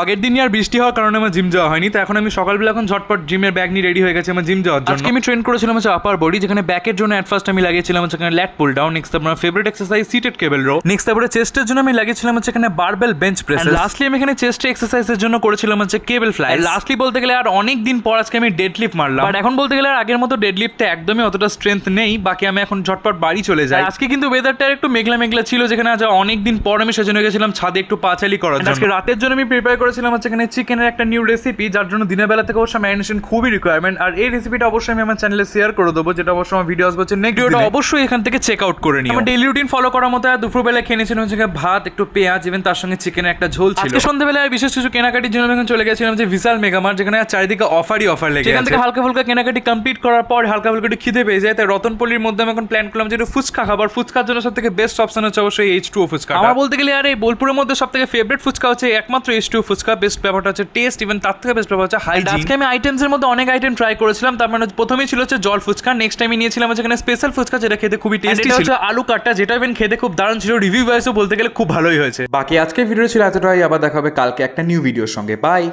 আগের দিনই আর বৃষ্টি হওয়ার কারণে আমার জিম যাওয়া হয়নি, তো এখন আমি সকালবেলা এখন ঝটপট জিমের ব্যাগ নিয়ে রেডি হয়ে গেছে আমার জিম যাওয়ার জন্য। আজকে আমি ট্রেন করেছিলাম হচ্ছে আপার বডি, যেখানে ব্যাকের জন্য অ্যাট ফার্স্ট আমি লাগিয়েছিলাম হচ্ছে এখানে ল্যাট পুল ডাউন, নেক্সট আপনার ফেভারিট এক্সারসাইজ সিটেড কেবল রো, নেক্সট তারপরে চেস্টের জন্য আমি লাগিয়েছিলাম হচ্ছে এখানে বারবেল বেঞ্চ প্রেস, লাস্টলি আমি এখানে চেস্ট এক্সারসাইজের জন্য করেছিলাম হচ্ছে কেবল ফ্লাই। লাস্টলি বলতে গেলে আর অনেক দিন পর আজকে আমি ডেডলিফট মারলাম, বাট এখন বলতে গেলে আর আগের মতো ডেডলিফটে একদমই অতটা স্ট্রেংথ নেই। বাকি আমি এখন ঝটপট বাড়ি চলে যাই। আজকে কিন্তু ওয়েদারটা একটু মেঘলা মেঘলা ছিল, যেখানে আজ অনেক দিন পর আমি সেজন্য গেছিলাম ছাদে একটু পাচালি করার জন্য। আজকে রাতের জন্য আমি প্রিপেয়ার করেছিলাম হচ্ছে এখানে চিকেনের একটা নিউ রেসিপি, যার জন্য দিনের বেলা থেকে অবশ্যই ম্যারিনেশন খুবই রিকোয়ারমেন্ট। আর এই রেসিপিটা অবশ্যই আমি আমার চ্যানেলে শেয়ার করে দেবো, যেটা অবশ্যই আমার ভিডিও আসবে নেক্সট ভিডিওটা অবশ্যই এখান থেকে চেক আউট করে নিও। আমার ডেইলি রুটিন ফলো করার মতো দুপুরবেলা খেয়ে নিয়েছিলাম হচ্ছে ভাত, একটু পেঁয়াজ, ইভেন তার সঙ্গে চিকেনের একটা ঝোল ছিল। আজকে সন্ধ্যাবেলায় বিশেষ কিছু কেনাকাটির জন্য আমি চলে গেছিলাম যে বিশাল মেগামার্ট, যেখানে চারিদিকে অফারই অফার লেগে আছে। এখান থেকে হালকা ফুলকা কেনাকাটি কমপ্লিট করার পর হালকা ফুলকা একটু খিদে পেয়ে যায়, তাই রতনপল্লির মধ্যে আমি এখন প্ল্যান করলাম যে একটু ফুচকা খাবার। ফুচকার জন্য সব থেকে বেস্ট অপশন হচ্ছে অবশ্যই H2O ফুচকা। আমার বলতে গেলে আর এই বোলপুরের মধ্যে সব থেকে ফেভারিট ফুচকা হচ্ছে একমাত্র H2O ফুচকা। বেস্ট ব্যাপারটা হচ্ছে টেস্ট, ইভেন তার থেকে বেস্ট ব্যাপার হচ্ছে হাইজিন। আজকে আমি আইটেমসের মধ্যে অনেক আইটেম ট্রাই করেছিলাম। তার মানে প্রথমেই ছিল হচ্ছে জল ফুচকা, নেক্সট টাইম নিয়েছিলাম হচ্ছে এখানে স্পেশাল ফুচকা, যেটা খেতে খুবই টেস্টি ছিল। আলু কাটটা, যেটা ইভেন খেতে খুব দারুণ ছিল। রিভিউ ওয়াইজও বলতে গেলে খুব ভালোই হয়েছে। বাকি আজকের ভিডিও ছিল এতটাই, আবার দেখা হবে কালকে একটা নিউ ভিডিওর সঙ্গে। বাই।